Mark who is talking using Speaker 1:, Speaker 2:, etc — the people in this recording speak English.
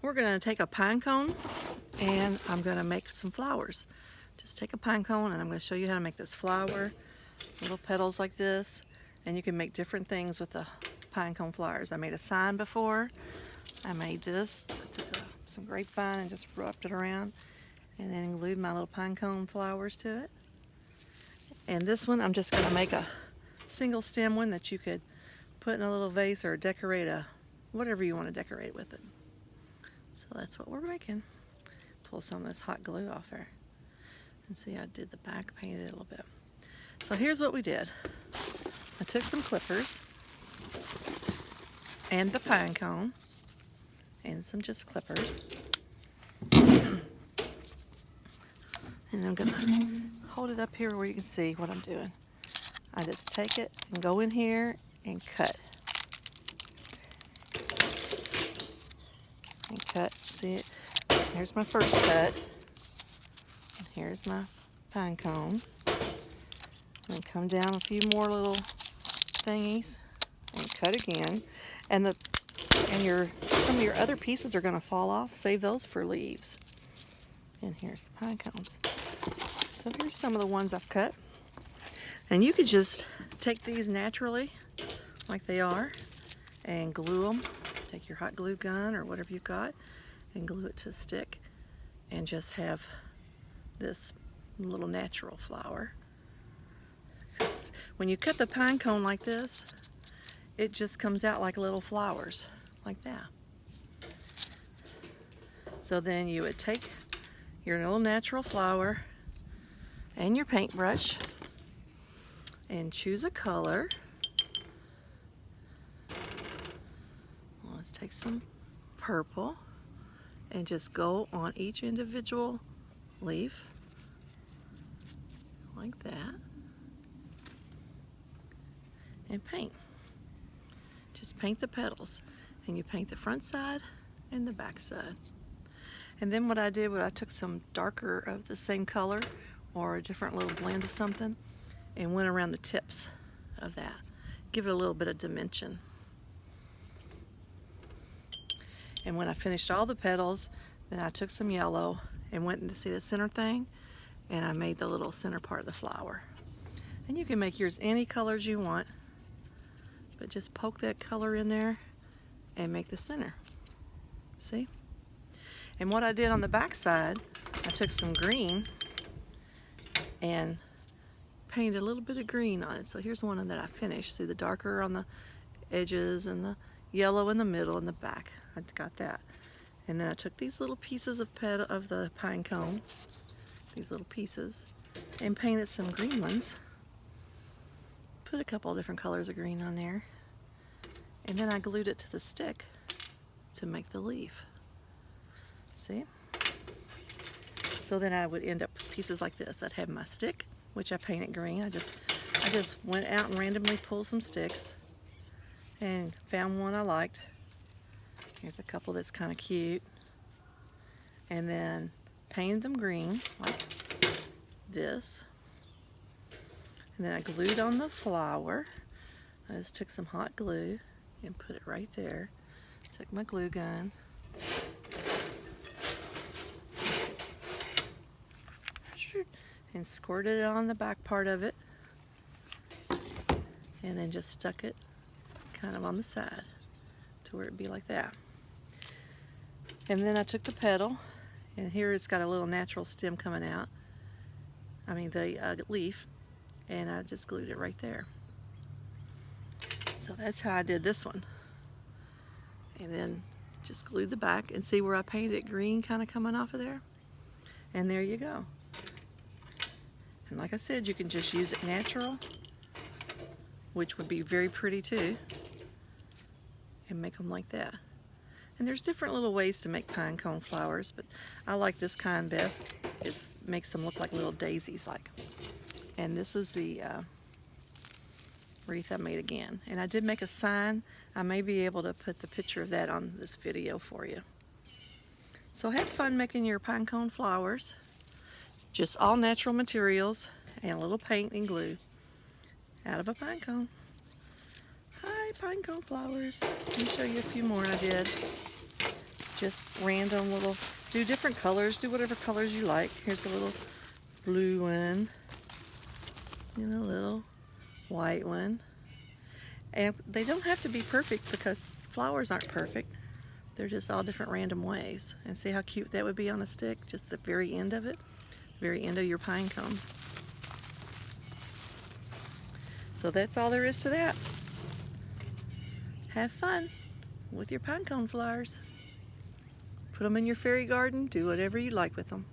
Speaker 1: we're going to take a pine cone and I'm going to make some flowers. Just take a pine cone and I'm going to show you how to make this flower, little petals like this, and you can make different things with the pine cone flowers. I made a sign before. I made this. I took some grapevine and just wrapped it around and then glued my little pine cone flowers to it. And this one I'm just going to make a single stem one that you could put in a little vase or decorate whatever you want to decorate with it. So that's what we're making. Pull some of this hot glue off there. And see, I did the back, painted it a little bit. So here's what we did. I took some clippers and the pine cone and some just clippers. And I'm gonna hold it up here where you can see what I'm doing. I just take it and go in here and cut. And cut, see it? Here's my first cut. And here's my pine cone. And come down a few more little thingies and cut again. And some of your other pieces are going to fall off. Save those for leaves. And here's the pine cones. So here's some of the ones I've cut. And you could just take these naturally, like they are, and glue them. Take your hot glue gun or whatever you've got and glue it to a stick and just have this little natural flower. Because when you cut the pine cone like this, it just comes out like little flowers, like that. So then you would take your little natural flower and your paintbrush and choose a color. Well, let's take some purple and just go on each individual leaf like that and paint. Just paint the petals, and you paint the front side and the back side. And then what I did was I took some darker of the same color or a different little blend of something and went around the tips of that. Give it a little bit of dimension. And when I finished all the petals, then I took some yellow and went to see the center thing, and I made the little center part of the flower. And you can make yours any colors you want, but just poke that color in there and make the center. See? And what I did on the back side, I took some green and painted a little bit of green on it. So here's one that I finished. See the darker on the edges and the yellow in the middle and the back. I got that. And then I took these little pieces of the pine cone, these little pieces, and painted some green ones. Put a couple of different colors of green on there. And then I glued it to the stick to make the leaf. See? So then I would end up with pieces like this. I'd have my stick, which I painted green. I just went out and randomly pulled some sticks and found one I liked. Here's a couple that's kind of cute. And then painted them green like this. And then I glued on the flower. I just took some hot glue and put it right there. Took my glue gun. And squirted it on the back part of it. And then just stuck it kind of on the side to where it'd be like that. And then I took the petal, and here it's got a little natural stem coming out. I mean the leaf, and I just glued it right there. So that's how I did this one. And then just glued the back, and see where I painted it green kind of coming off of there? And there you go. And like I said, you can just use it natural, which would be very pretty too, and make them like that. And there's different little ways to make pine cone flowers, but I like this kind best. It makes them look like little daisies like. And this is the wreath I made again. And I did make a sign. I may be able to put the picture of that on this video for you. So have fun making your pine cone flowers. Just all natural materials and a little paint and glue out of a pine cone. Hi, pine cone flowers. Let me show you a few more I did. just random little, do different colors, do whatever colors you like. Here's a little blue one and a little white one. And they don't have to be perfect because flowers aren't perfect. They're just all different random ways. And see how cute that would be on a stick, just the very end of it, very end of your pine cone. So that's all there is to that. Have fun with your pinecone flowers. Put them in your fairy garden, do whatever you like with them.